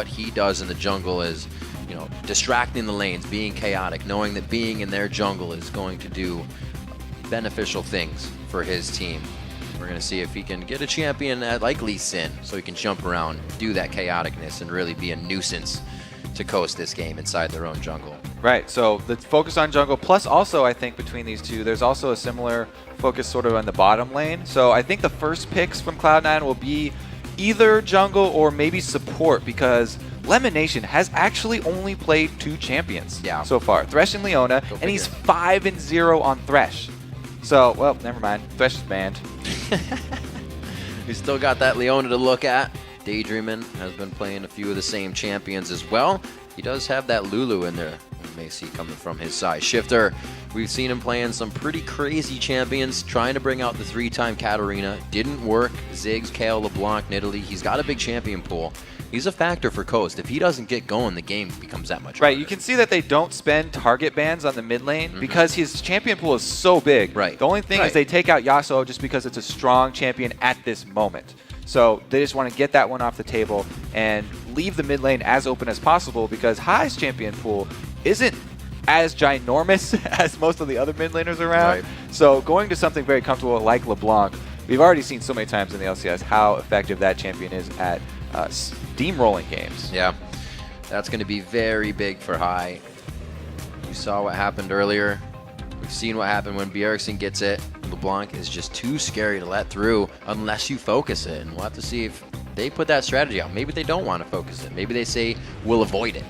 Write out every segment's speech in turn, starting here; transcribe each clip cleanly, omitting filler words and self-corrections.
what he does in the jungle is, you know, distracting the lanes, being chaotic, knowing that being in their jungle is going to do beneficial things for his team. We're going to see if he can get a champion like LeagueOfLegendsClipsHD so he can jump around, do that chaoticness, and really be a nuisance to coast this game inside their own jungle. Right, so let's focus on jungle, plus also I think between these two, there's also a similar focus sort of on the bottom lane. So I think the first picks from Cloud9 will be either jungle or maybe support, because LemonNation has actually only played 2 champions so far, Thresh and Leona, and he's 5-0 on Thresh. So, well, never mind, Thresh is banned. We still got that Leona to look at. Daydreamin has been playing a few of the same champions as well. He does have that Lulu in there, you may see coming from his side. Shiphtur, we've seen him playing some pretty crazy champions, trying to bring out the 3-time Katarina. Didn't work. Ziggs, Kayle, LeBlanc, Nidalee. He's got a big champion pool. He's a factor for Coast. If he doesn't get going, the game becomes that much harder. Right, you can see that they don't spend target bans on the mid lane because his champion pool is so big. Right. The only thing is they take out Yasuo just because it's a strong champion at this moment. So they just want to get that one off the table and leave the mid lane as open as possible, because High's champion pool isn't as ginormous as most of the other mid laners around. Right. So going to something very comfortable like LeBlanc, we've already seen so many times in the LCS how effective that champion is at steamrolling games. Yeah, that's going to be very big for High. You saw what happened earlier. We've seen what happened when Bjergsen gets it. LeBlanc is just too scary to let through unless you focus it. And we'll have to see if they put that strategy out. Maybe they don't want to focus it. Maybe they say, we'll avoid it.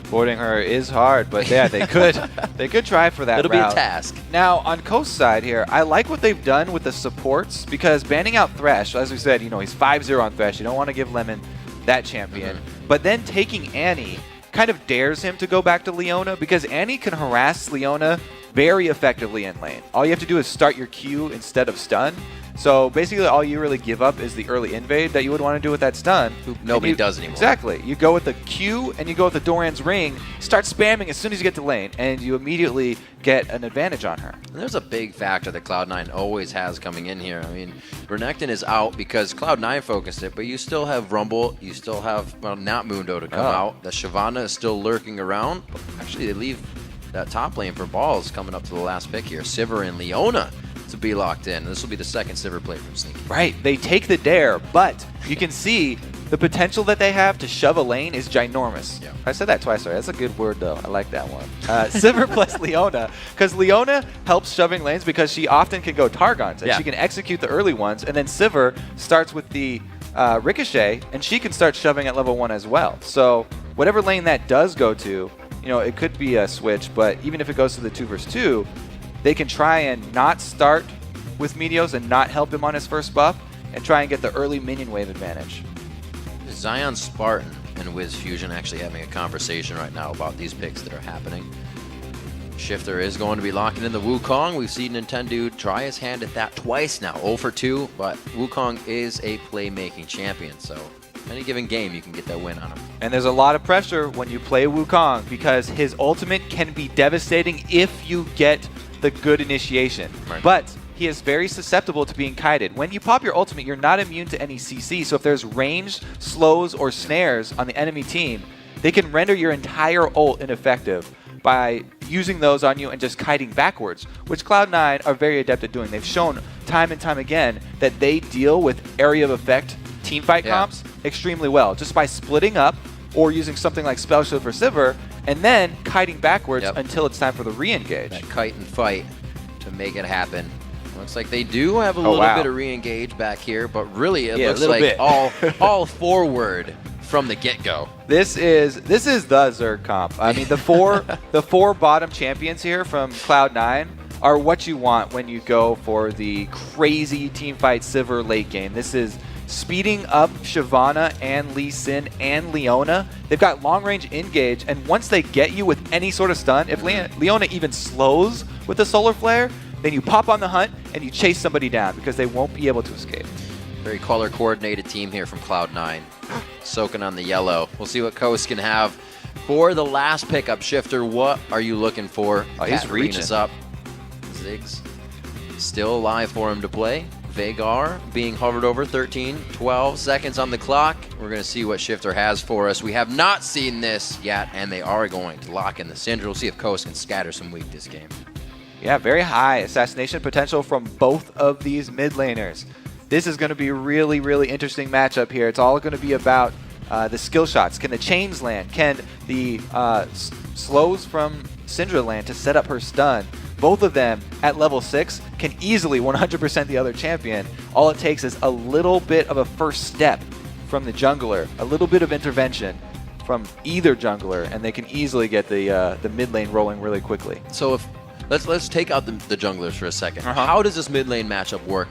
Avoiding her is hard, but yeah, they could try for that It'll route. be a task. Now, on Coast side here, I like what they've done with the supports, because banning out Thresh, as we said, you know, he's 5-0 on Thresh. You don't want to give Lemon that champion. But then taking Annie kind of dares him to go back to Leona, because Annie can harass Leona very effectively in lane. All you have to do is start your Q instead of stun. So basically all you really give up is the early invade that you would want to do with that stun. Nobody does anymore. Exactly. You go with the Q and you go with the Doran's Ring, start spamming as soon as you get to lane, and you immediately get an advantage on her. And there's a big factor that Cloud9 always has coming in here. I mean, Renekton is out because Cloud9 focused it, but you still have Rumble, you still have, well, not Mundo to come out. The Shyvana is still lurking around. Actually, they leave that top lane for balls coming up to the last pick here. Sivir and Leona to be locked in. This will be the second Sivir play from Sneaky. Right, they take the dare, but you can see the potential that they have to shove a lane is ginormous. Yeah. I said that twice already. That's a good word, though. I like that one. Sivir plus Leona, because Leona helps shoving lanes because she often can go Targons, and she can execute the early ones, and then Sivir starts with the Ricochet, and she can start shoving at level 1 as well. So whatever lane that does go to, you know, it could be a switch, but even if it goes to the 2 versus 2, they can try and not start with Meteos and not help him on his first buff and try and get the early minion wave advantage. ZionSpartan and WizFujiiN actually having a conversation right now about these picks that are happening. Shiphtur is going to be locking in the Wukong. We've seen Nintendude try his hand at that twice now, 0 for 2, but Wukong is a playmaking champion, so any given game you can get that win on him. And there's a lot of pressure when you play Wukong, because his ultimate can be devastating if you get the good initiation. Right. But he is very susceptible to being kited. When you pop your ultimate, you're not immune to any CC, so if there's ranged slows or snares on the enemy team, they can render your entire ult ineffective by using those on you and just kiting backwards, which Cloud9 are very adept at doing. They've shown time and time again that they deal with area of effect teamfight comps extremely well, just by splitting up or using something like Spell Shield for Sivir, and then kiting backwards until it's time for the re-engage. That kite and fight to make it happen. Looks like they do have a little bit of re-engage back here, but really it looks like all forward from the get-go. This is the Zerg comp. I mean, the four bottom champions here from Cloud9 are what you want when you go for the crazy teamfight Sivir late game. This is speeding up Shyvana and Lee Sin and Leona. They've got long-range engage, and once they get you with any sort of stun, if Leona even slows with the Solar Flare, then you pop on the hunt and you chase somebody down because they won't be able to escape. Very color-coordinated team here from Cloud9. Soaking on the yellow. We'll see what Coast can have for the last pickup. Shiphtur, what are you looking for? Oh, he's reaching. Up. Ziggs still alive for him to play. Veigar being hovered over, 13, 12 seconds on the clock. We're going to see what Shiphtur has for us. We have not seen this yet, and they are going to lock in the Syndra. We'll see if Coast can scatter some weak this game. Yeah, very high assassination potential from both of these mid laners. This is going to be a really, really interesting matchup here. It's all going to be about the skill shots. Can the chains land? Can the slows from Syndra land to set up her stun? Both of them at level 6 can easily 100% the other champion. All it takes is a little bit of a first step from the jungler, a little bit of intervention from either jungler, and they can easily get the mid lane rolling really quickly. So if let's take out the junglers for a second. How does this mid lane matchup work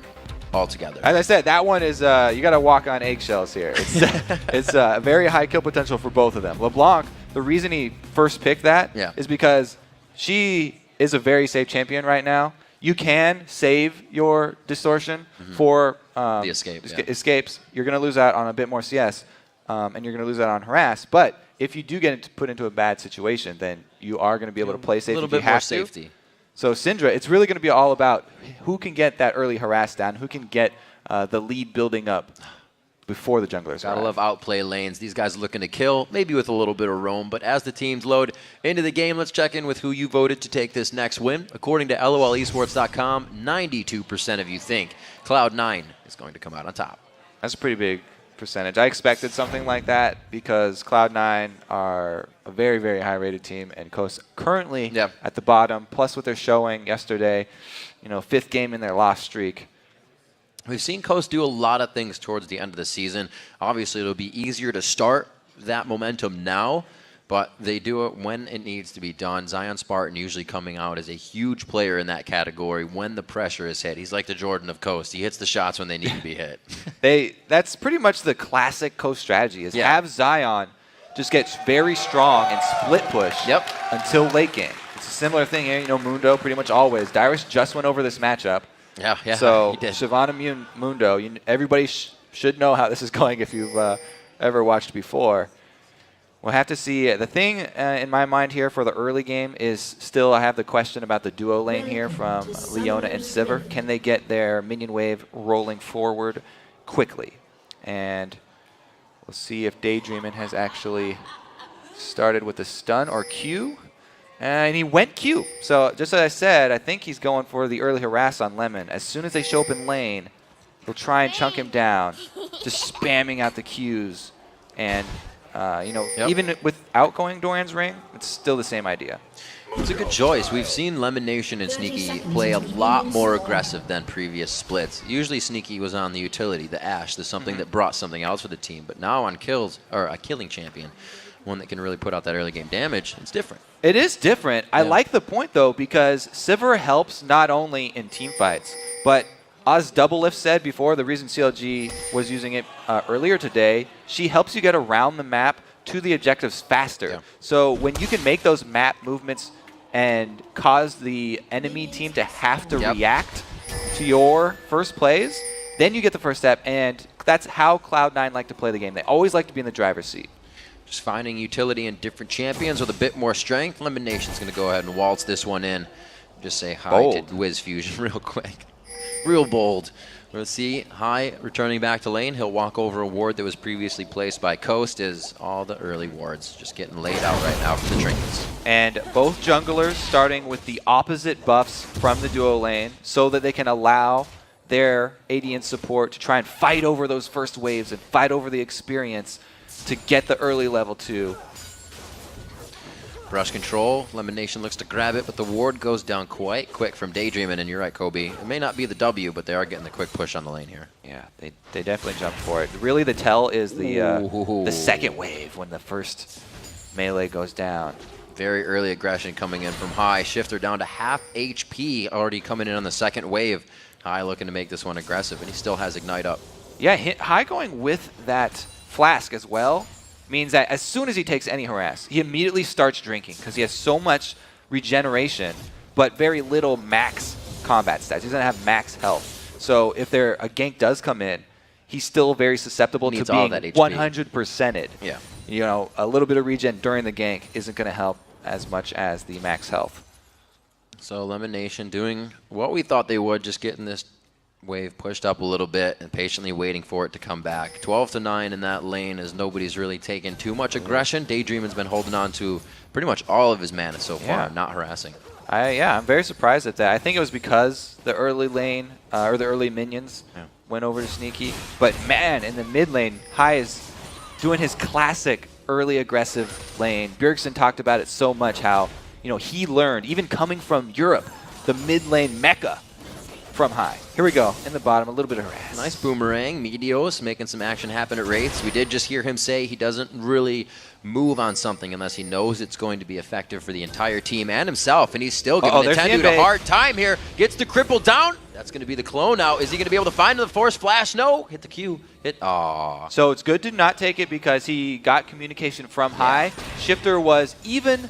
altogether? As I said, that one is you got to walk on eggshells here. It's a very high kill potential for both of them. LeBlanc, the reason he first picked that is because she is a very safe champion right now. You can save your distortion for the escapes. You're going to lose out on a bit more CS, and you're going to lose out on harass. But if you do get put into a bad situation, then you are going to be able to play safe. A little bit more safety. So Syndra, it's really going to be all about who can get that early harass down, who can get the lead building up before the junglers Gotta love outplay lanes. These guys are looking to kill, maybe with a little bit of roam. But as the teams load into the game, let's check in with who you voted to take this next win. According to LOLesports.com, 92% of you think Cloud9 is going to come out on top. That's a pretty big percentage. I expected something like that because Cloud9 are a very, very high-rated team, and Coast currently at the bottom. Plus, what they're showing yesterday, 5th game in their loss streak. We've seen Coast do a lot of things towards the end of the season. Obviously, it'll be easier to start that momentum now, but they do it when it needs to be done. ZionSpartan usually coming out as a huge player in that category when the pressure is hit. He's like the Jordan of Coast. He hits the shots when they need to be hit. That's pretty much the classic Coast strategy is have Zion just get very strong and split push until late game. It's a similar thing here. Mundo pretty much always. Dyrus just went over this matchup. Yeah, so he did. Shyvana Mundo, everybody should know how this is going if you've ever watched before. We'll have to see. The thing in my mind here for the early game is still I have the question about the duo lane here from Leona and Sivir. Can they get their minion wave rolling forward quickly? And we'll see if Daydreamin has actually started with a stun or Q. And he went Q. So just as I said, I think he's going for the early harass on Lemon. As soon as they show up in lane, he'll try and chunk him down, just spamming out the Qs. And, even without going Doran's Ring, it's still the same idea. It's a good choice. We've seen LemonNation and Sneaky play a lot more aggressive than previous splits. Usually Sneaky was on the utility, the Ashe, the something that brought something else for the team. But now on kills, or a killing champion, one that can really put out that early game damage, it's different. It is different. I like the point, though, because Sivir helps not only in team fights, but as Double Lift said before, the reason CLG was using it earlier today, she helps you get around the map to the objectives faster. Yeah. So when you can make those map movements and cause the enemy team to have to react to your first plays, then you get the first step, and that's how Cloud9 like to play the game. They always like to be in the driver's seat. Just finding utility in different champions with a bit more strength. LemonNation's going to go ahead and waltz this one in. Just say hi to WizFujiiN real quick. Real bold. Let's see. High returning back to lane. He'll walk over a ward that was previously placed by Coast as all the early wards just getting laid out right now from the trinkets. And both junglers starting with the opposite buffs from the duo lane so that they can allow their AD and support to try and fight over those first waves and fight over the experience to get the early level 2. Brush control. LemonNation looks to grab it, but the ward goes down quite quick from Daydreamin, and you're right, Kobe. It may not be the W, but they are getting the quick push on the lane here. Yeah, they definitely jumped for it. Really, the tell is the second wave when the first melee goes down. Very early aggression coming in from High. Shiphtur down to half HP, already coming in on the second wave. High looking to make this one aggressive, and he still has Ignite up. Yeah, High going with that Flask as well means that as soon as he takes any harass, he immediately starts drinking because he has so much regeneration, but very little max combat stats. He doesn't have max health. So if a gank does come in, he's still very susceptible to being 100%ed. Yeah. A little bit of regen during the gank isn't going to help as much as the max health. So LemonNation doing what we thought they would, just getting this wave pushed up a little bit and patiently waiting for it to come back. 12-9 in that lane as nobody's really taken too much aggression. Daydreamin's been holding on to pretty much all of his mana so far, not harassing. Yeah, I'm very surprised at that. I think it was because the early lane, or the early minions went over to Sneaky. But man, in the mid lane, Hai is doing his classic early aggressive lane. Bjergsen talked about it so much, how he learned, even coming from Europe, the mid lane mecca from Hai. Here we go, in the bottom, a little bit of harass. Nice boomerang. Meteos making some action happen at Wraiths. We did just hear him say he doesn't really move on something unless he knows it's going to be effective for the entire team and himself, and he's still giving Nintendude a hard time here. Gets the cripple down. That's going to be the clone out. Is he going to be able to find the force flash? No. Hit the Q. Aww. So it's good to not take it because he got communication from Hai. Shiphtur was even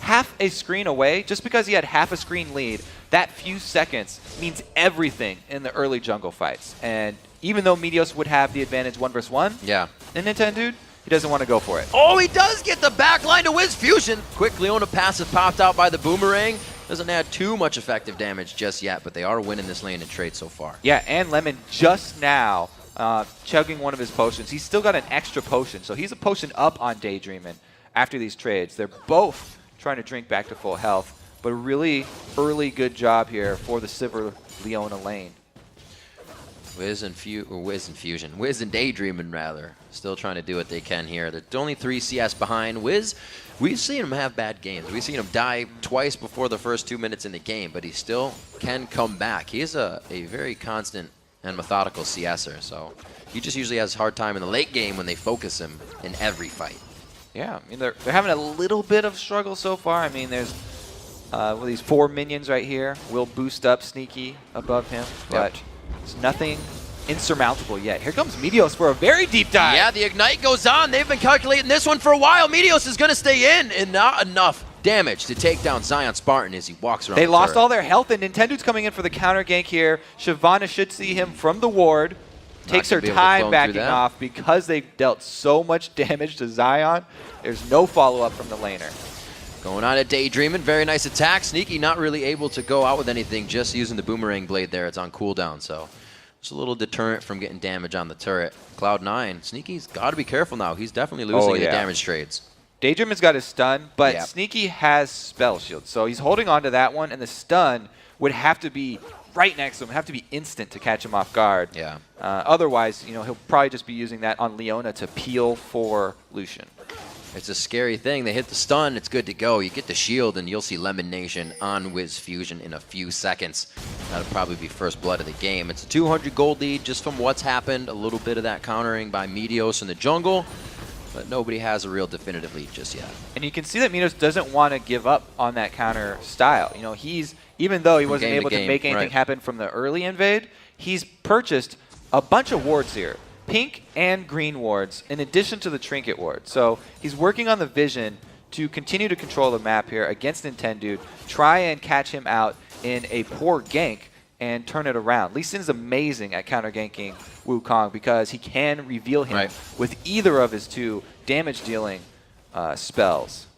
half a screen away. Just because he had half a screen lead, that few seconds means everything in the early jungle fights. And even though Meteos would have the advantage 1 versus 1, in Nintendude, he doesn't want to go for it. Oh, he does get the backline to WizFujiiN. Quick Leona passive popped out by the boomerang. Doesn't add too much effective damage just yet, but they are winning this lane in trade so far. Yeah, and Lemon just now chugging one of his potions. He's still got an extra potion, so he's a potion up on Daydreamin after these trades. They're both trying to drink back to full health, but a really early good job here for the Sivir Leona lane. Wiz and Daydreamin, rather, still trying to do what they can here. They're only 3 CS behind. Wiz, we've seen him have bad games. We've seen him die twice before the first 2 minutes in the game, but he still can come back. He is a very constant and methodical CSer, so he just usually has a hard time in the late game when they focus him in every fight. Yeah, I mean, they're having a little bit of struggle so far. I mean, there's these 4 minions right here will boost up Sneaky above him, but it's nothing insurmountable yet. Here comes Meteos for a very deep dive. Yeah, the Ignite goes on. They've been calculating this one for a while. Meteos is going to stay in, and not enough damage to take down ZionSpartan as he walks around. They lost all their health, and Nintendude's coming in for the counter gank here. Shyvana should see him from the ward. Takes her time backing off because they dealt so much damage to Zion. There's no follow-up from the laner. Going on at Daydreamin, very nice attack. Sneaky not really able to go out with anything, just using the boomerang blade there. It's on cooldown, so it's a little deterrent from getting damage on the turret. Cloud9, Sneaky's got to be careful now. He's definitely losing in the damage trades. Daydreamin's got his stun, but Sneaky has spell shield, so he's holding on to that one, and the stun would have to be right next to him, have to be instant to catch him off guard. Yeah. Otherwise, he'll probably just be using that on Leona to peel for Lucian. It's a scary thing. They hit the stun, it's good to go. You get the shield, and you'll see LemonNation on WizFujiiN in a few seconds. That'll probably be first blood of the game. It's a 200 gold lead just from what's happened. A little bit of that countering by Meteos in the jungle, but nobody has a real definitive lead just yet. And you can see that Meteos doesn't want to give up on that counter style. Even though he wasn't able to make anything happen from the early invade, he's purchased a bunch of wards here. Pink and green wards, in addition to the trinket ward. So he's working on the vision to continue to control the map here against Nintendude, try and catch him out in a poor gank and turn it around. Lee Sin's amazing at counter ganking Wukong because he can reveal him with either of his 2 damage-dealing spells.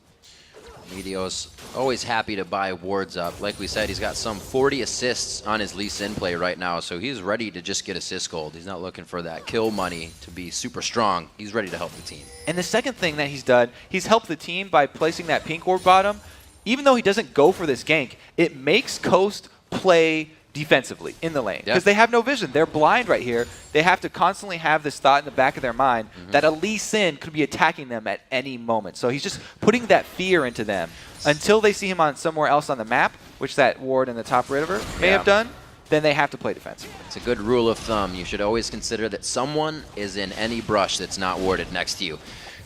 Meteos always happy to buy wards up. Like we said, he's got some 40 assists on his Lee Sin play right now, so he's ready to just get assist gold. He's not looking for that kill money to be super strong. He's ready to help the team. And the second thing that he's done, he's helped the team by placing that pink ward bottom. Even though he doesn't go for this gank, it makes Coast play defensively in the lane because they have no vision. They're blind right here. They have to constantly have this thought in the back of their mind that a Lee Sin could be attacking them at any moment. So he's just putting that fear into them until they see him on somewhere else on the map, which that ward in the top river may have done. Then they have to play defensively. It's a good rule of thumb. You should always consider that someone is in any brush that's not warded next to you.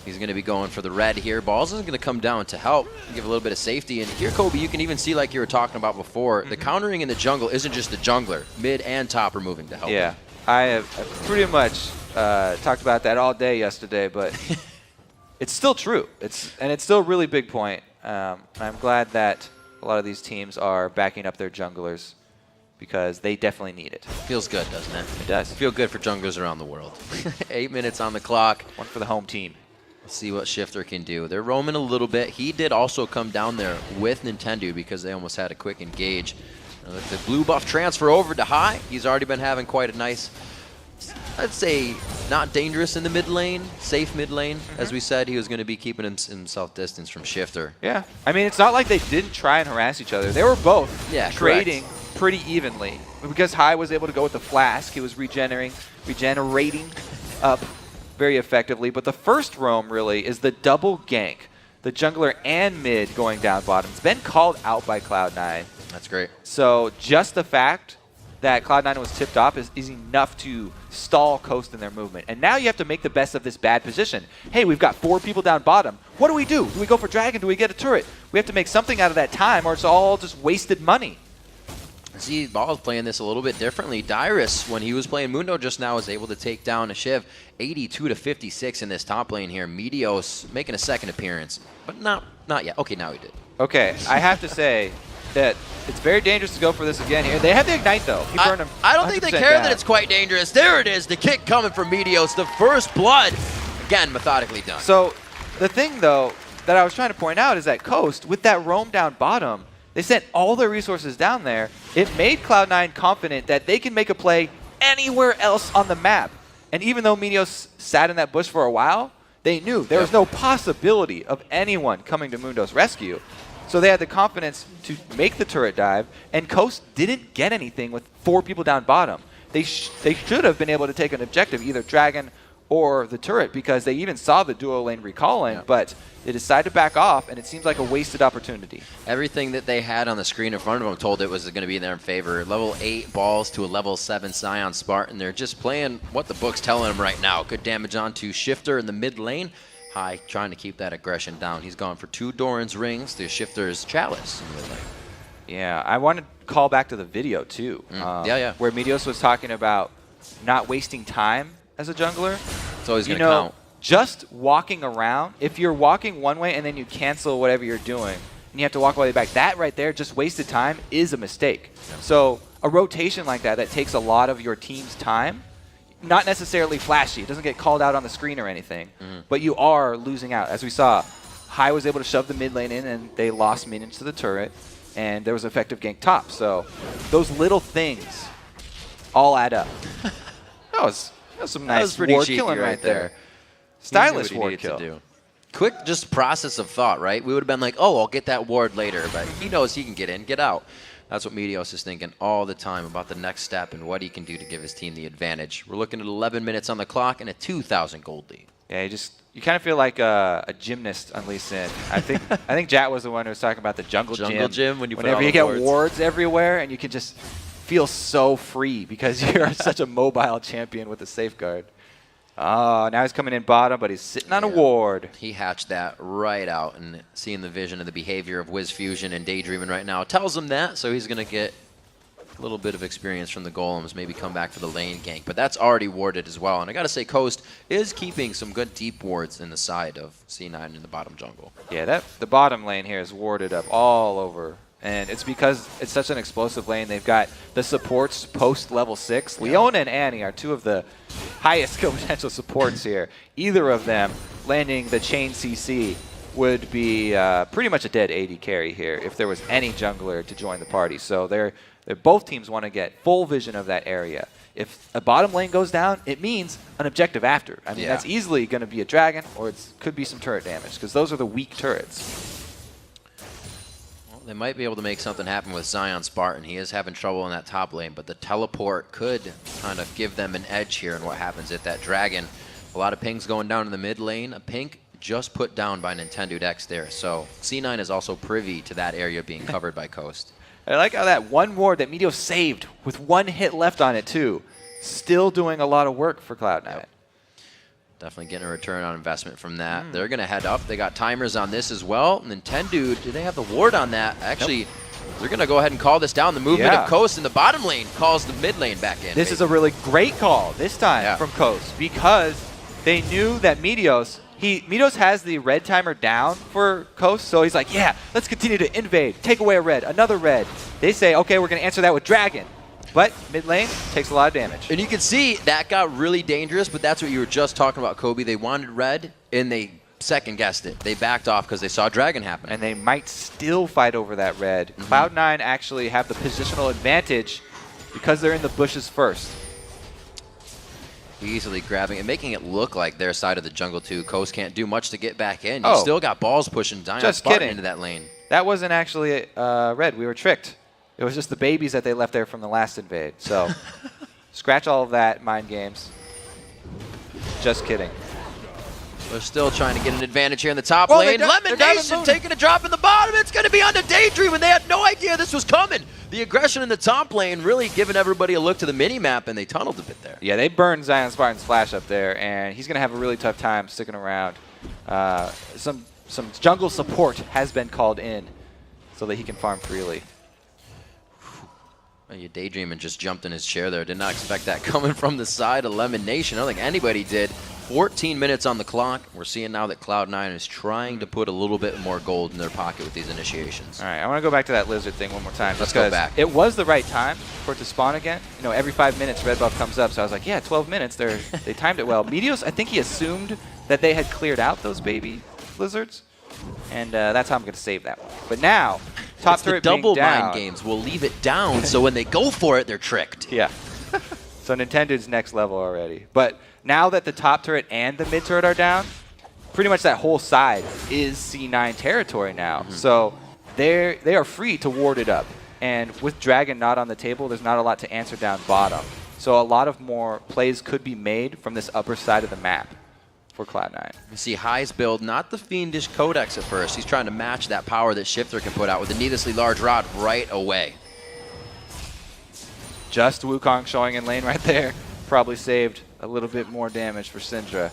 He's going to be going for the red here. Balls is going to come down to help, give a little bit of safety. And here, Kobe, you can even see, like you were talking about before, the countering in the jungle isn't just the jungler. Mid and top are moving to help. Yeah, I have pretty much talked about that all day yesterday, but it's still true. It's still a really big point. I'm glad that a lot of these teams are backing up their junglers because they definitely need it. Feels good, doesn't it? It does. Feel good for junglers around the world. 8 minutes on the clock. One for the home team. See what Shiphtur can do. They're roaming a little bit. He did also come down there with Nintendude because they almost had a quick engage. The blue buff transfer over to High. He's already been having quite a nice, I'd say, not dangerous in the mid lane, safe mid lane. As we said, he was going to be keeping himself distance from Shiphtur. Yeah. I mean, it's not like they didn't try and harass each other. They were both trading pretty evenly. Because High was able to go with the flask, he was regenerating up very effectively. But the first roam really is the double gank. The jungler and mid going down bottom. It's been called out by Cloud9. That's great. So just the fact that Cloud9 was tipped off is enough to stall Coast in their movement. And now you have to make the best of this bad position. Hey, we've got 4 people down bottom. What do we do? Do we go for Dragon? Do we get a turret? We have to make something out of that time or it's all just wasted money. See, Ball is playing this a little bit differently. Dyrus, when he was playing Mundo just now, was able to take down a Shiv 82 to 56 in this top lane here. Meteos making a second appearance, but not yet. Okay, now he did. Okay, I have to say that it's very dangerous to go for this again here. They have the Ignite, though. He burned him. I don't think they care that it's quite dangerous. There it is, the kick coming from Meteos, the first blood. Again, methodically done. So the thing, though, that I was trying to point out is that Coast, with that roam down bottom, they sent all their resources down there. It made Cloud9 confident that they can make a play anywhere else on the map. And even though Meteos sat in that bush for a while, they knew there was no possibility of anyone coming to Mundo's rescue. So they had the confidence to make the turret dive, and Coast didn't get anything with 4 people down bottom. They should have been able to take an objective, either Dragon or the turret, because they even saw the dual lane recalling, but they decided to back off, and it seems like a wasted opportunity. Everything that they had on the screen in front of them told it was going to be in their favor. Level 8 balls to a level 7 ZionSpartan. They're just playing what the book's telling them right now. Good damage onto Shiphtur in the mid lane. High trying to keep that aggression down. He's gone for 2 Doran's rings to Shiphtur's Chalice in the mid lane. Yeah, I want to call back to the video, too. Where Meteos was talking about not wasting time as a jungler. It's always going to count. Just walking around, if you're walking one way and then you cancel whatever you're doing, and you have to walk all the way back, that right there, just wasted time, is a mistake. Yeah. So a rotation like that takes a lot of your team's time, not necessarily flashy. It doesn't get called out on the screen or anything, but you are losing out. As we saw, High was able to shove the mid lane in, and they lost minions to the turret, and there was effective gank top. So those little things all add up. That was some nice ward killing right there. Stylish ward kill. Quick just process of thought, right? We would have been like, oh, I'll get that ward later, but he knows he can get in, get out. That's what Meteos is thinking all the time about the next step and what he can do to give his team the advantage. We're looking at 11 minutes on the clock and a 2,000 gold lead. Yeah, you kind of feel like a gymnast on Lee Sin. I think Jat was the one who was talking about the jungle gym when whenever you get wards everywhere and you can just feel so free because you're such a mobile champion with a safeguard. Oh, now he's coming in bottom, but he's sitting on a ward. He hatched that right out, and seeing the vision of the behavior of WizFujiiN and Daydreamin right now tells him that, so he's going to get a little bit of experience from the golems, maybe come back for the lane gank, but that's already warded as well. And I got to say, Coast is keeping some good deep wards in the side of C9 in the bottom jungle. Yeah, the bottom lane here is warded up all over. And it's because it's such an explosive lane. They've got the supports post level 6. Leona and Annie are 2 of the highest skill potential supports here. Either of them landing the chain CC would be pretty much a dead AD carry here if there was any jungler to join the party. So both teams want to get full vision of that area. If a bottom lane goes down, it means an objective after. I mean, that's easily going to be a dragon, or it could be some turret damage, because those are the weak turrets. They might be able to make something happen with ZionSpartan. He is having trouble in that top lane, but the teleport could kind of give them an edge here in what happens at that dragon. A lot of pings going down in the mid lane. A pink just put down by NintendudeX there. So C9 is also privy to that area being covered by Coast. I like how that one ward that Meteos saved with 1 hit left on it too. Still doing a lot of work for Cloud9. Yep. Definitely getting a return on investment from that. They're going to head up. They got timers on this as well. Nintendude, do they have the ward on that? Actually, they're going to go ahead and call this down. The movement of Coast in the bottom lane calls the mid lane back in. This is a really great call this time from Coast, because they knew that Meteos has the red timer down for Coast, so he's like, yeah, let's continue to invade. Take away a red, another red. They say, okay, we're going to answer that with Dragon. But mid lane takes a lot of damage. And you can see that got really dangerous, but that's what you were just talking about, Kobe. They wanted red, and they second guessed it. They backed off because they saw Dragon happen. And they might still fight over that red. Cloud9 actually have the positional advantage because they're in the bushes first. Easily grabbing and making it look like their side of the jungle too. Coast can't do much to get back in. You still got balls pushing ZionSpartan into that lane. That wasn't actually red. We were tricked. It was just the babies that they left there from the last invade. So scratch all of that, mind games. Just kidding. We're still trying to get an advantage here in the top lane. LemonNation taking a drop in the bottom. It's going to be under Daydreamin. They had no idea this was coming. The aggression in the top lane really giving everybody a look to the mini-map, and they tunneled a bit there. Yeah, they burned ZionSpartan's flash up there, and he's going to have a really tough time sticking around. Some jungle support has been called in so that he can farm freely. Daydreamin just jumped in his chair there. Did not expect that coming from the side of LemonNation. I don't think anybody did. 14 minutes on the clock. We're seeing now that Cloud9 is trying to put a little bit more gold in their pocket with these initiations. All right, I want to go back to that lizard thing one more time. Let's go back. It was the right time for it to spawn again. You know, every 5 minutes red buff comes up, so I was like, yeah, 12 minutes. They timed it well. Meteos, I think he assumed that they had cleared out those baby lizards, and that's how I'm going to save that one. But now, top turret being down. Double mind games will leave it down, so when they go for it, they're tricked. Yeah. So Nintendude's next level already. But now that the top turret and the mid turret are down, pretty much that whole side is C9 territory now. So they are free to ward it up. And with Dragon not on the table, there's not a lot to answer down bottom. So a lot of more plays could be made from this upper side of the map for Cloud9. You see High's build, not the fiendish Codex at first. He's trying to match that power that Shiphtur can put out with a needlessly large rod right away. Just Wukong showing in lane right there. Probably saved a little bit more damage for Syndra.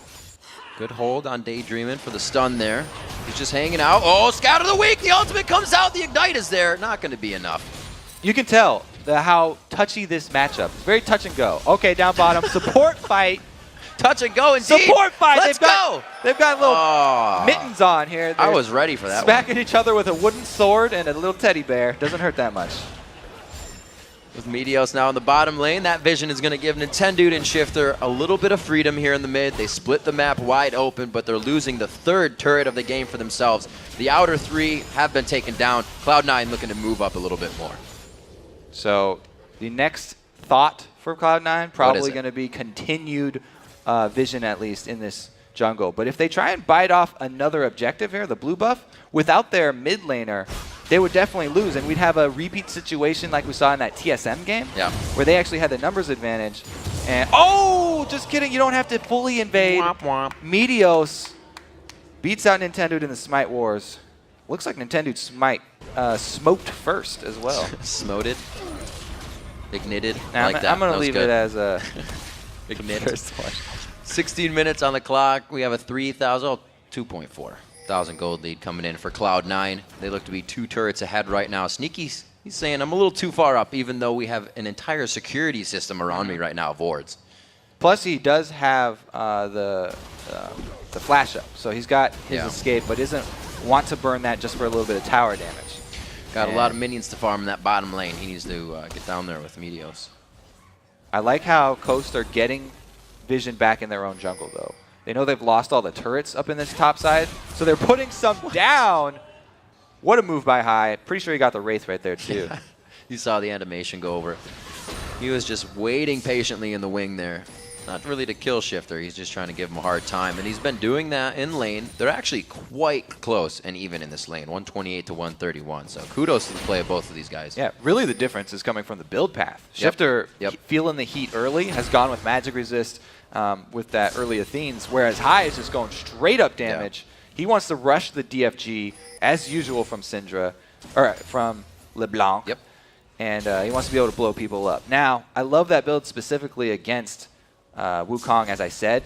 Good hold on Daydreamin for the stun there. He's just hanging out. Oh, Scout of the Week! The ultimate comes out. The Ignite is there. Not going to be enough. You can tell how touchy this matchup. It's very touch and go. Okay, down bottom. Support fight. Touch and go indeed. Support fight. Let's go. They've got little mittens on here. They're I was ready for that smacking each other with a wooden sword and a little teddy bear. Doesn't hurt that much. With Meteos now in the bottom lane, that vision is going to give Nintendude and Shiphtur a little bit of freedom here in the mid. They split the map wide open, but they're losing the third turret of the game for themselves. The outer three have been taken down. Cloud9 looking to move up a little bit more. So the next thought for Cloud9 probably going to be continued vision, at least in this jungle. But if they try and bite off another objective here, the blue buff, without their mid laner, they would definitely lose, and we'd have a repeat situation like we saw in that TSM game, where they actually had the numbers advantage. And oh, just kidding, you don't have to fully invade. Womp, womp. Meteos beats out Nintendude in the Smite Wars. Looks like Nintendude smoked first as well. Smoted. Ignited. Now, like I'm going to leave it as a Ignite. 16 minutes on the clock. We have a 2.4 thousand gold lead coming in for Cloud9. They look to be 2 turrets ahead right now. Sneaky's he's saying I'm a little too far up, even though we have an entire security system around me right now of wards. Plus, he does have the flash up, so he's got his escape, but doesn't want to burn that just for a little bit of tower damage. Got a lot of minions to farm in that bottom lane. He needs to get down there with Meteos. I like how Coast are getting vision back in their own jungle, though. They know they've lost all the turrets up in this top side, so they're putting some down. What a move by High. Pretty sure he got the Wraith right there, too. You saw the animation go over. He was just waiting patiently in the wing there. Not really to kill Shiphtur. He's just trying to give him a hard time, and he's been doing that in lane. They're actually quite close and even in this lane, 128 to 131. So kudos to the play of both of these guys. Yeah, really the difference is coming from the build path. Shiphtur, feeling the heat early, has gone with magic resist with that early Athenes, whereas High is just going straight up damage. He wants to rush the DFG, as usual from Syndra, or from LeBlanc. And he wants to be able to blow people up. Now, I love that build specifically against Wukong, as I said,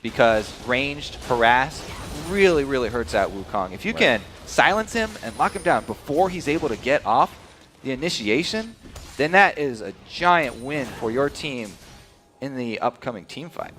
because ranged harass really, really hurts out Wukong. If you can silence him and lock him down before he's able to get off the initiation, then that is a giant win for your team in the upcoming team fight.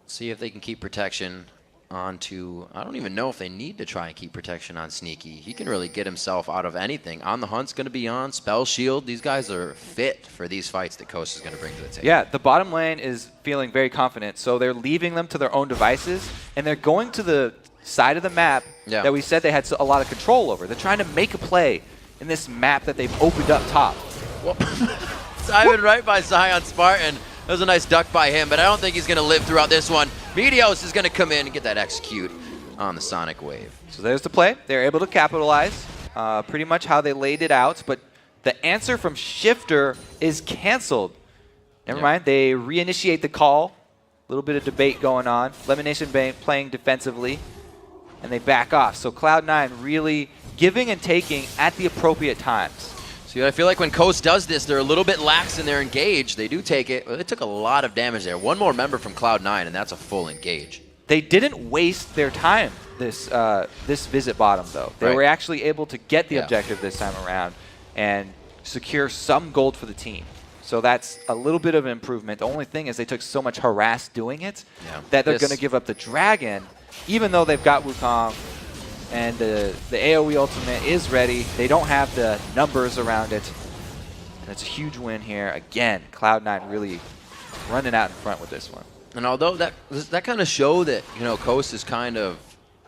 See if they can keep protection onto, I don't even know if they need to try and keep protection on Sneaky. He can really get himself out of anything. On the Hunt's going to be on, Spell Shield. These guys are fit for these fights that Coast is going to bring to the table. Yeah, the bottom lane is feeling very confident, so they're leaving them to their own devices, and they're going to the side of the map that we said they had a lot of control over. They're trying to make a play in this map that they've opened up top. Well, Simon right by ZionSpartan. That was a nice duck by him, but I don't think he's going to live throughout this one. Meteos is going to come in and get that execute on the Sonic Wave. So there's the play. They're able to capitalize pretty much how they laid it out, but the answer from Shiphtur is canceled. Never mind. They reinitiate the call. A little bit of debate going on. LemonNation playing defensively, and they back off. So Cloud9 really giving and taking at the appropriate times. See, I feel like when Coast does this, they're a little bit lax in their engage. They do take it. They took a lot of damage there. One more member from Cloud9, and that's a full engage. They didn't waste their time this visit bottom, though. They were actually able to get the objective this time around and secure some gold for the team. So that's a little bit of an improvement. The only thing is they took so much harass doing it that they're going to give up the Dragon, even though they've got Wukong. And the AoE ultimate is ready. They don't have the numbers around it. And it's a huge win here. Again, Cloud9 really running out in front with this one. And although that kind of show that, you know, Coast is kind of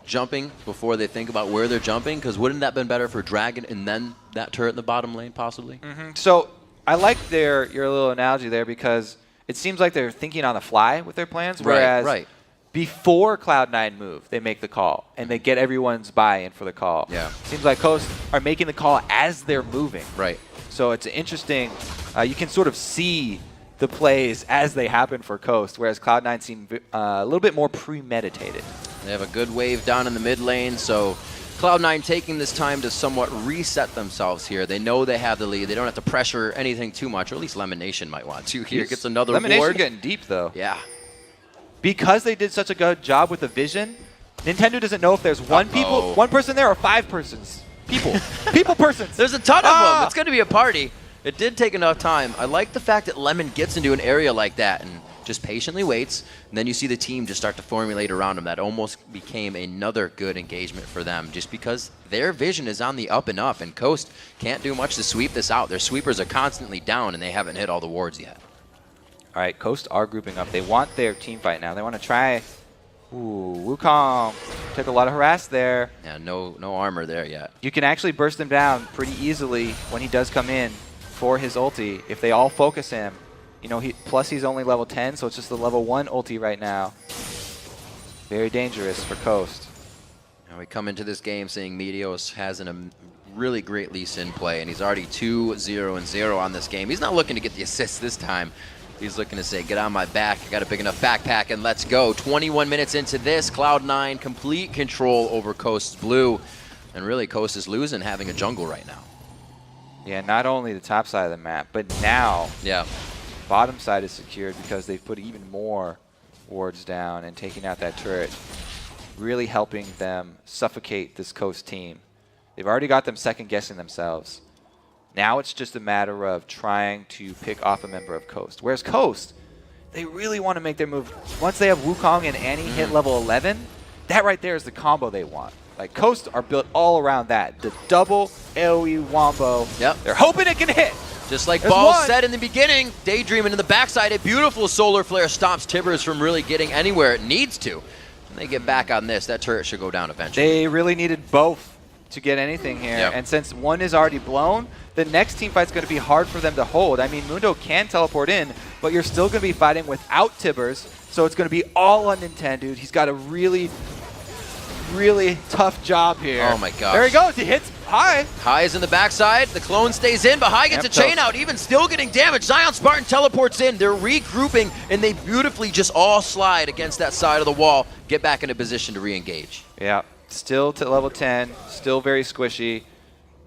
jumping before they think about where they're jumping, because wouldn't that have been better for Dragon and then that turret in the bottom lane possibly? So I like your little analogy there, because it seems like they're thinking on the fly with their plans, whereas before Cloud9 move, they make the call, and they get everyone's buy-in for the call. Seems like Coast are making the call as they're moving. So it's interesting. You can sort of see the plays as they happen for Coast, whereas Cloud9 seem a little bit more premeditated. They have a good wave down in the mid lane, so Cloud9 taking this time to somewhat reset themselves here. They know they have the lead. They don't have to pressure anything too much, or at least LemonNation might want to. Here gets another ward. LemonNation getting deep, though. Yeah. Because they did such a good job with the vision, Nintendo doesn't know if there's one person there or 5 persons. Persons. There's a ton of them. It's going to be a party. It did take enough time. I like the fact that Lemon gets into an area like that and just patiently waits, and then you see the team just start to formulate around him. That almost became another good engagement for them, just because their vision is on the up and up, and Coast can't do much to sweep this out. Their sweepers are constantly down, and they haven't hit all the wards yet. All right, Coast are grouping up. They want their team fight now. They want to try. Ooh, Wukong took a lot of harass there. Yeah, no armor there yet. You can actually burst him down pretty easily when he does come in for his ulti. If they all focus him, you know, plus he's only level 10, so it's just the level 1 ulti right now. Very dangerous for Coast. Now we come into this game saying Meteos has a really great Lee Sin play, and he's already 2-0-0 on this game. He's not looking to get the assist this time. He's looking to say, get on my back, I got a big enough backpack, and let's go. 21 minutes into this, Cloud9 complete control over Coast's blue. And really, Coast is losing having a jungle right now. Yeah, not only the top side of the map, but now bottom side is secured because they've put even more wards down and taking out that turret, really helping them suffocate this Coast team. They've already got them second-guessing themselves. Now it's just a matter of trying to pick off a member of Coast. Whereas Coast, they really want to make their move. Once they have Wukong and Annie hit level 11, that right there is the combo they want. Like, Coast are built all around that. The double AoE wombo. They're hoping it can hit. Just like Ball said in the beginning, Daydreamin in the backside, a beautiful solar flare stops Tibbers from really getting anywhere it needs to. And they get back on this. That turret should go down eventually. They really needed both to get anything here. And since one is already blown, the next team fight's going to be hard for them to hold. I mean, Mundo can teleport in, but you're still going to be fighting without Tibbers, so it's going to be all on Nintendude. He's got a really tough job here. Oh my gosh. There he goes. He hits High. High is in the backside. The clone stays in, but High gets a chain out, even still getting damage. ZionSpartan teleports in. They're regrouping, and they beautifully just all slide against that side of the wall, get back into position to re-engage. Yeah, still to level 10, still very squishy.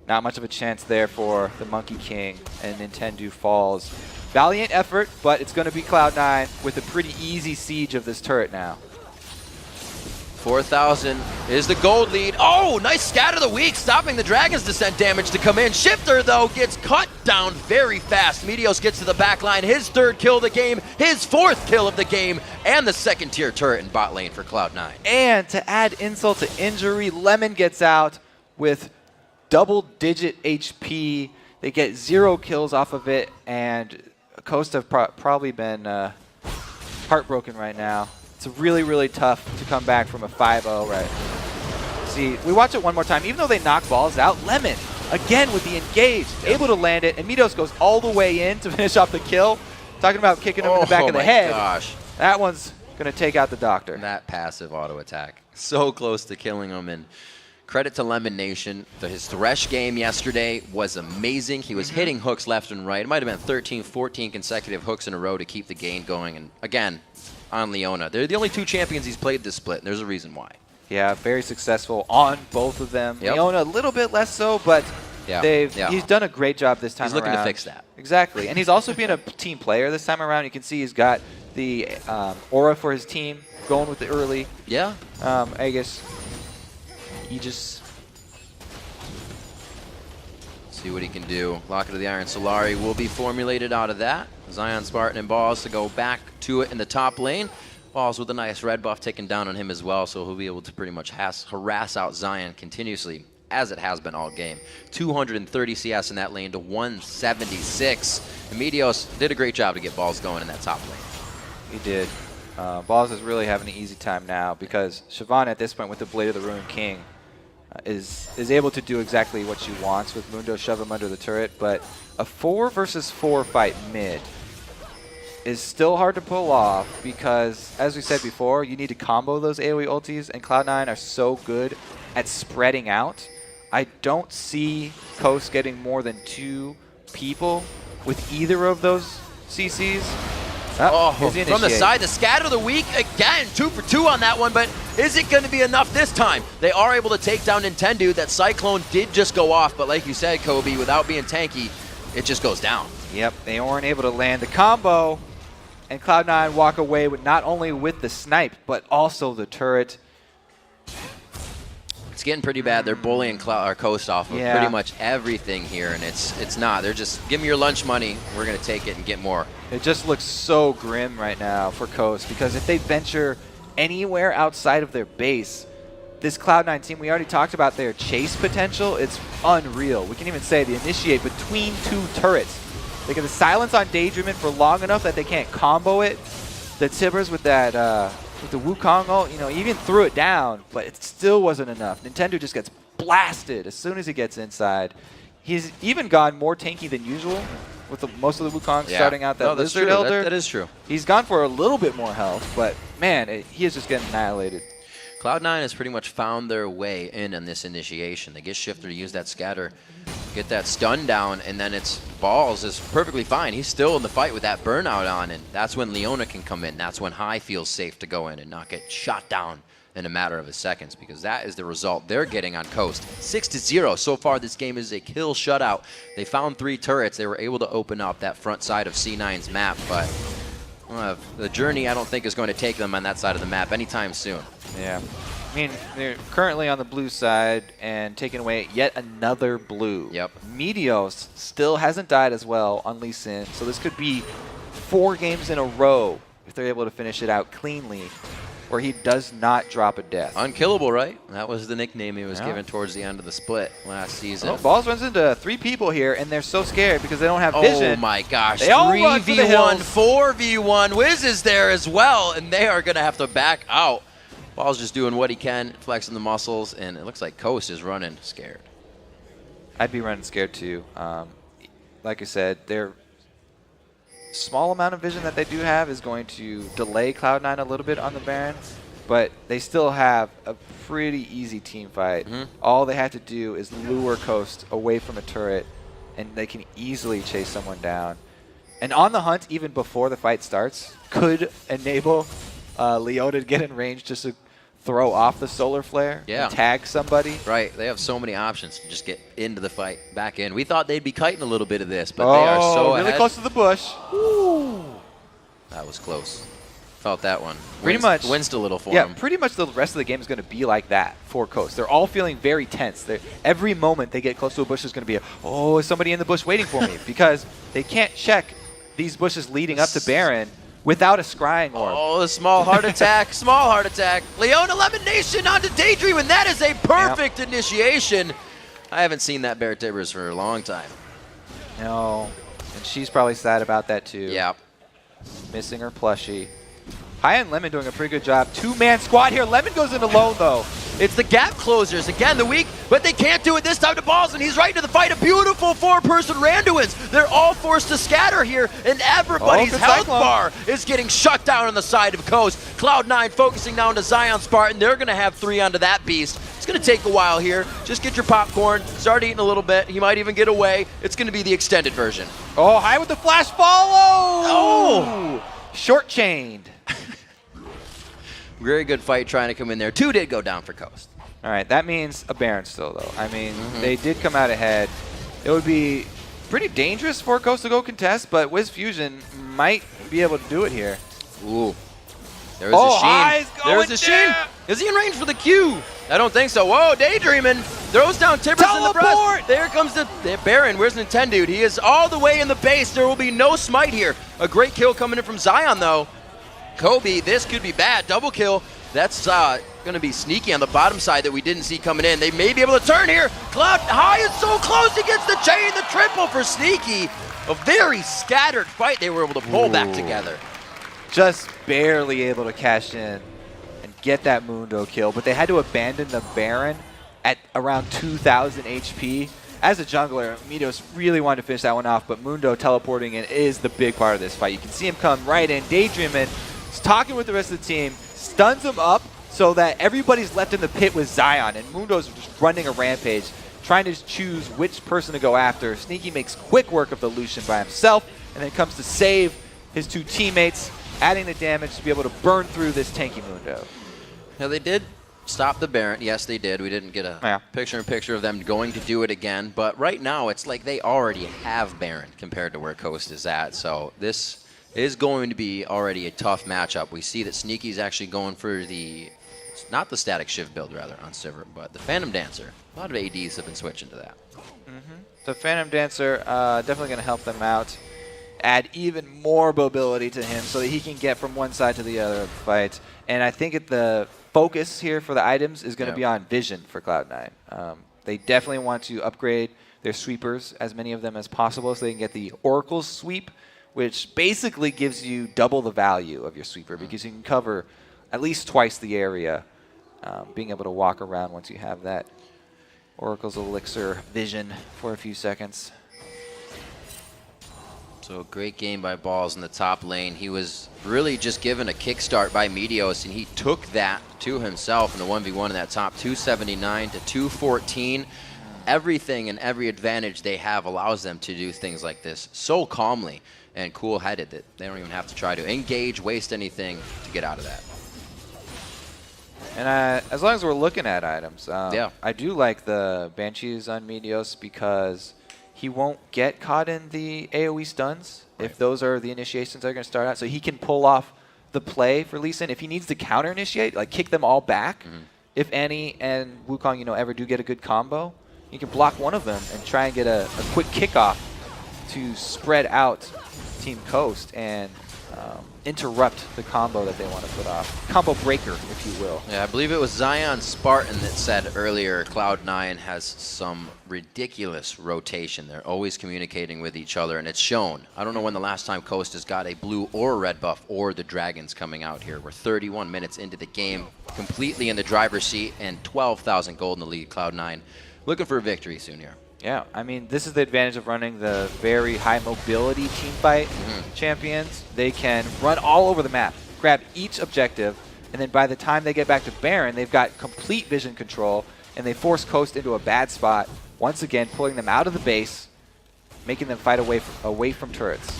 Not much of a chance there for the Monkey King, and Nintendu falls. Valiant effort, but it's going to be Cloud9 with a pretty easy siege of this turret now. 4,000 is the gold lead. Oh, nice scatter of the week, stopping the Dragon's Descent damage to come in. Shiphtur, though, gets cut down very fast. Meteos gets to the back line, his 3rd kill of the game, his 4th kill of the game, and the 2nd-tier turret in bot lane for Cloud9. And to add insult to injury, Lemon gets out with double-digit HP. They get 0 kills off of it, and Coast have probably been heartbroken right now. It's really, really tough to come back from a 5-0, right? See, we watch it one more time. Even though they knock balls out, Lemon, again with the engage, able to land it, and Meteos goes all the way in to finish off the kill. Talking about kicking him in the back of the head. Gosh. That one's going to take out the doctor. That passive auto attack. So close to killing him. And credit to LemonNation. His Thresh game yesterday was amazing. He was hitting hooks left and right. It might have been 13, 14 consecutive hooks in a row to keep the game going. And again, on Leona. They're the only 2 champions he's played this split, and there's a reason why. Yeah, very successful on both of them. Yep. Leona a little bit less so, but he's done a great job this time around. He's looking to fix that. Exactly, and he's also being a team player this time around. You can see he's got the aura for his team, going with it early. Yeah. I guess he just... See what he can do. Locket of the Iron Solari will be formulated out of that. ZionSpartan and Balls to go back to it in the top lane. Balls with a nice red buff taken down on him as well, so he'll be able to pretty much harass out Zion continuously, as it has been all game. 230 CS in that lane to 176. And Meteos did a great job to get Balls going in that top lane. He did. Balls is really having an easy time now because Siobhan at this point with the Blade of the Ruined King is able to do exactly what she wants with Mundo, shove him under the turret, but a 4 versus 4 fight mid is still hard to pull off because, as we said before, you need to combo those AoE ultis, and Cloud9 are so good at spreading out. I don't see Coast getting more than 2 people with either of those CCs. From the side, the scatter of the week, again, 2 for 2 on that one, but is it going to be enough this time? They are able to take down Nintendu. That Cyclone did just go off, but like you said, Kobe, without being tanky, it just goes down. Yep, they weren't able to land the combo, and Cloud9 walk away with not only with the snipe, but also the turret. It's getting pretty bad. They're bullying Coast off of pretty much everything here, and it's not. They're just, give me your lunch money. We're going to take it and get more. It just looks so grim right now for Coast because if they venture anywhere outside of their base, this Cloud9 team, we already talked about their chase potential. It's unreal. We can even say they initiate between 2 turrets. They get the silence on Daydreamin for long enough that they can't combo it. The Tibbers with that with the Wukong ult, you know, he even threw it down, but it still wasn't enough. Nintendo just gets blasted as soon as he gets inside. He's even gone more tanky than usual with most of the Wukong starting out that Lizard Elder. That is true. He's gone for a little bit more health, but man, he is just getting annihilated. Cloud9 has pretty much found their way in on this initiation. They get Shiphtur to use that scatter, get that stun down, and then it's Balls is perfectly fine. He's still in the fight with that burnout on, and that's when Leona can come in. That's when High feels safe to go in and not get shot down in a matter of seconds, because that is the result they're getting on Coast. 6-0. So far, this game is a kill shutout. They found 3 turrets. They were able to open up that front side of C9's map, but the journey, I don't think, is going to take them on that side of the map anytime soon. Yeah. I mean, they're currently on the blue side and taking away yet another blue. Yep. Meteos still hasn't died as well on Lee Sin, so this could be 4 games in a row if they're able to finish it out cleanly, where he does not drop a death. Unkillable, right? That was the nickname he was given towards the end of the split last season. Oh, Balls runs into 3 people here, and they're so scared because they don't have vision. Oh my gosh, they all run for the 3v1, hills. 4v1. Wiz is there as well, and they are going to have to back out. Balls just doing what he can, flexing the muscles, and it looks like Coast is running scared. I'd be running scared too. Like I said, their small amount of vision that they do have is going to delay Cloud9 a little bit on the Baron, but they still have a pretty easy team fight. All they have to do is lure Coast away from a turret, and they can easily chase someone down. And on the hunt, even before the fight starts, could enable Leona to get in range just to throw off the solar flare and tag somebody. Right, they have so many options to just get into the fight, back in. We thought they'd be kiting a little bit of this, but they are so really ahead. Close to the bush. Ooh. That was close. felt that one. Pretty much. Winced a little for Yeah, him. pretty much the rest of the game is going to be like that for Coast. They're all feeling very tense. Every moment they get close to a bush is going to be a, oh, is somebody in the bush waiting for me? Because they can't check these bushes leading up to Baron without a scrying orb. Oh, the small heart attack. Small heart attack. Leona LemonNation onto Daydreamin. That is a perfect initiation. I haven't seen that Bear Tibbers for a long time. No, and she's probably sad about that too. Yeah. Missing her plushie. High and Lemon doing a pretty good job. Two-man squad here. Lemon goes in alone though. It's the gap closers. Again, the weak, but they can't do it this time to Balls, and he's right into the fight. A beautiful four-person Randuins. They're all forced to scatter here, and everybody's health bar is getting shut down on the side of Coast. Cloud9 focusing now into ZionSpartan. They're going to have 3 onto that beast. It's going to take a while here. Just get your popcorn. Start eating a little bit. He might even get away. It's going to be the extended version. Oh, High with the flash follow! Oh! Short-chained. Very good fight trying to come in there. 2 did go down for Coast. All right, that means a Baron still, though. I mean, they did come out ahead. It would be pretty dangerous for Coast to go contest, but WizFujiiN might be able to do it here. Ooh. There's a Sheen. There's a Sheen. Down. Is he in range for the Q? I don't think so. Whoa, Daydreamin throws down Tibbers in the breast. There comes the Baron. Where's Nintendude? He is all the way in the base. There will be no smite here. A great kill coming in from Zion, though. Kobe, this could be bad. Double kill. That's going to be sneaky on the bottom side that we didn't see coming in. They may be able to turn here. Cloud High is so close. He gets the chain, the triple for Sneaky. A very scattered fight they were able to pull back together. Just barely able to cash in and get that Mundo kill, but they had to abandon the Baron at around 2,000 HP. As a jungler, Meteos really wanted to finish that one off, but Mundo teleporting in is the big part of this fight. You can see him come right in. Daydreamin is talking with the rest of the team, stuns him up so that everybody's left in the pit with Zion, and Mundo's just running a rampage, trying to choose which person to go after. Sneaky makes quick work of the Lucian by himself, and then comes to save his 2 teammates, adding the damage to be able to burn through this tanky Mundo. Now they did stop the Baron. Yes, they did. We didn't get a picture-in-picture of them going to do it again. But right now, it's like they already have Baron compared to where Coast is at. So this is going to be already a tough matchup. We see that Sneaky's actually going for the, not the static shiv build rather on Sivir, but the Phantom Dancer. A lot of ADs have been switching to that. The Phantom Dancer definitely going to help them out. Add even more mobility to him so that he can get from one side to the other of the fight. And I think the focus here for the items is going to be on vision for Cloud9. They definitely want to upgrade their sweepers, as many of them as possible, so they can get the Oracle sweep, which basically gives you double the value of your sweeper because you can cover at least twice the area, being able to walk around once you have that Oracle's Elixir vision for a few seconds. So great game by Balls in the top lane. He was really just given a kickstart by Meteos, and he took that to himself in the 1v1 in that top 279 to 214. Everything and every advantage they have allows them to do things like this so calmly and cool-headed that they don't even have to try to engage, waste anything to get out of that. And as long as we're looking at items, I do like the Banshees on Meteos because he won't get caught in the AoE stuns if those are the initiations that are going to start out. So he can pull off the play for Lee Sin. If he needs to counter initiate, like kick them all back, if Annie and Wukong, ever do get a good combo, you can block one of them and try and get a quick kickoff to spread out Team Coast and interrupt the combo that they want to put off. Combo breaker, if you will. Yeah, I believe it was ZionSpartan that said earlier Cloud9 has some ridiculous rotation. They're always communicating with each other, and it's shown. I don't know when the last time Coast has got a blue or a red buff or the Dragons coming out here. We're 31 minutes into the game, completely in the driver's seat, and 12,000 gold in the lead. Cloud9 looking for a victory soon here. Yeah, I mean, this is the advantage of running the very high mobility team fight champions. They can run all over the map, grab each objective, and then by the time they get back to Baron, they've got complete vision control, and they force Coast into a bad spot, once again pulling them out of the base, making them fight away from turrets.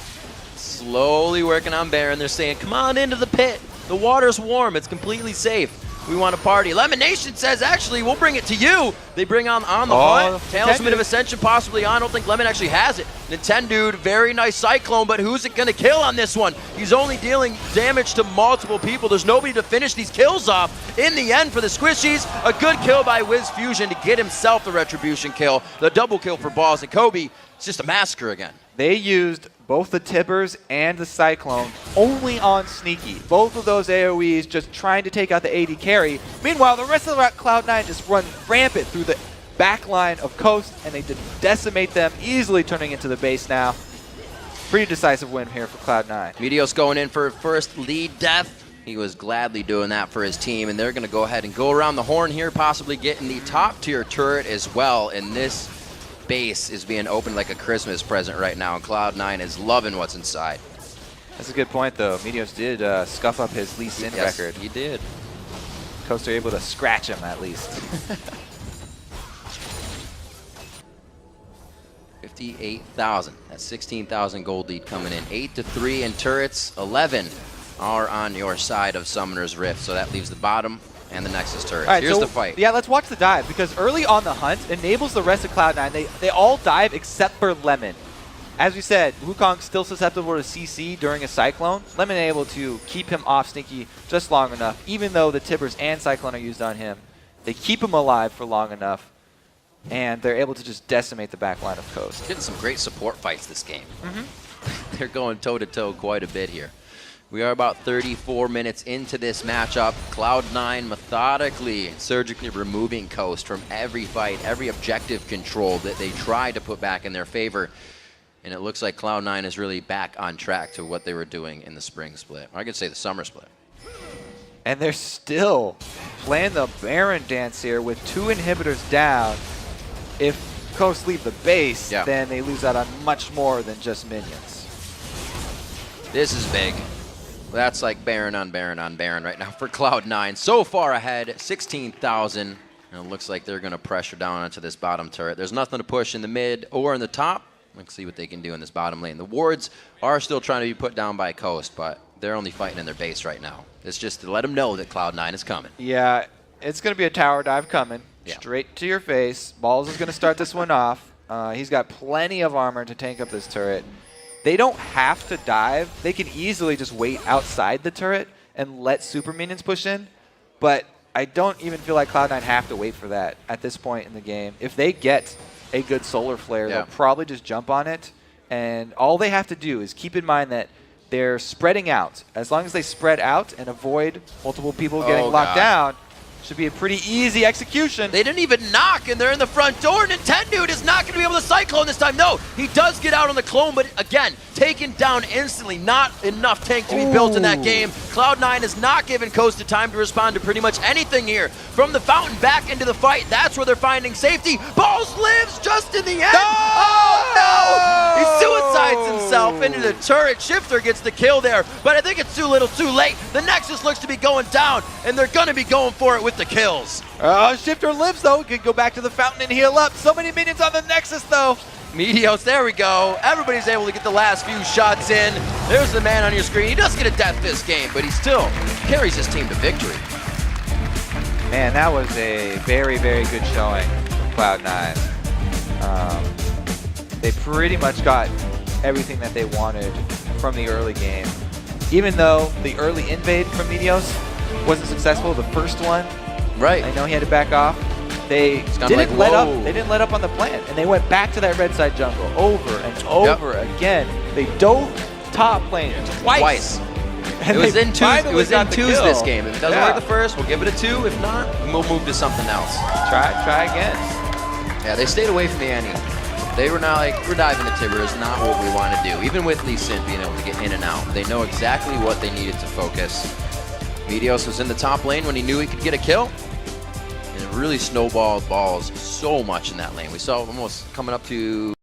Slowly working on Baron. They're saying, come on into the pit. The water's warm. It's completely safe. We want to party. LemonNation says, actually, we'll bring it to you. They bring on the hunt. Talisman of Ascension possibly on. I don't think Lemon actually has it. Nintendude, very nice Cyclone, but who's it going to kill on this one? He's only dealing damage to multiple people. There's nobody to finish these kills off. In the end, for the Squishies, a good kill by WizFujiiN to get himself the Retribution kill. The double kill for Balls, and Kobe, it's just a massacre again. They used both the Tibbers and the Cyclone only on Sneaky. Both of those AoEs just trying to take out the AD carry. Meanwhile, the rest of the Cloud9 just run rampant through the back line of Coast, and they decimate them, easily turning into the base now. Pretty decisive win here for Cloud9. Meteos going in for first lead death. He was gladly doing that for his team, and they're going to go ahead and go around the horn here, possibly getting the top tier turret as well. And this base is being opened like a Christmas present right now, and Cloud9 is loving what's inside. That's a good point, though. Meteos did scuff up his Lee Sin record. He did. Coaster able to scratch him, at least. 58,000. That's 16,000 gold lead coming in. 8-3 in turrets. 11 are on your side of Summoner's Rift, so that leaves the bottom and the Nexus turrets. Right, here's so the fight. Yeah, let's watch the dive, because early on the hunt enables the rest of Cloud9. They all dive except for Lemon. As we said, Wukong's still susceptible to CC during a Cyclone. Lemon able to keep him off Sneaky just long enough, even though the Tibbers and Cyclone are used on him. They keep him alive for long enough, and they're able to just decimate the back line of Coast. Getting some great support fights this game. They're going toe-to-toe quite a bit here. We are about 34 minutes into this matchup. Cloud9 methodically, surgically removing Coast from every fight, every objective control that they try to put back in their favor. And it looks like Cloud9 is really back on track to what they were doing in the spring split. Or I could say the summer split. And they're still playing the Baron dance here with 2 inhibitors down. If Coast leave the base, then they lose out on much more than just minions. This is big. That's like Baron on Baron on Baron right now for Cloud9. So far ahead, 16,000. And it looks like they're going to pressure down onto this bottom turret. There's nothing to push in the mid or in the top. Let's see what they can do in this bottom lane. The wards are still trying to be put down by Coast, but they're only fighting in their base right now. It's just to let them know that Cloud9 is coming. Yeah, it's going to be a tower dive coming. Straight to your face. Balls is going to start this one off. He's got plenty of armor to tank up this turret. They don't have to dive. They can easily just wait outside the turret and let super minions push in. But I don't even feel like Cloud9 have to wait for that at this point in the game. If they get a good solar flare, they'll probably just jump on it. And all they have to do is keep in mind that they're spreading out. As long as they spread out and avoid multiple people getting locked down, should be a pretty easy execution. They didn't even knock, and they're in the front door. Nintendude is not going to be able to Cyclone this time. No, he does get out on the clone, but again, taken down instantly. Not enough tank to be built in that game. Cloud9 is not giving Coast the time to respond to pretty much anything here. From the fountain back into the fight, that's where they're finding safety. Balls lives just in the end. Oh, no! He suicides himself into the turret. Shiphtur gets the kill there, but I think it's too little too late. The Nexus looks to be going down, and they're going to be going for it with the kills. Shiphtur lives, though. Can go back to the fountain and heal up. So many minions on the Nexus, though. Meteos, there we go. Everybody's able to get the last few shots in. There's the man on your screen. He does get a death this game, but he still carries his team to victory. Man, that was a very, very good showing from Cloud9. They pretty much got everything that they wanted from the early game. Even though the early invade from Meteos wasn't successful, the first one, I know he had to back off. They didn't let up. They didn't let up on the plan, and they went back to that red side jungle over and over again. They dove top lane twice. It was in twos. It was in twos this game. If it doesn't work the first, we'll give it a 2. If not, we'll move to something else. Try again. Yeah, they stayed away from the Annie. They were not like, we're diving to Tibber is not what we want to do. Even with Lee Sin being able to get in and out, they know exactly what they needed to focus. Meteos was in the top lane when he knew he could get a kill. And it really snowballed Balls so much in that lane. We saw almost coming up to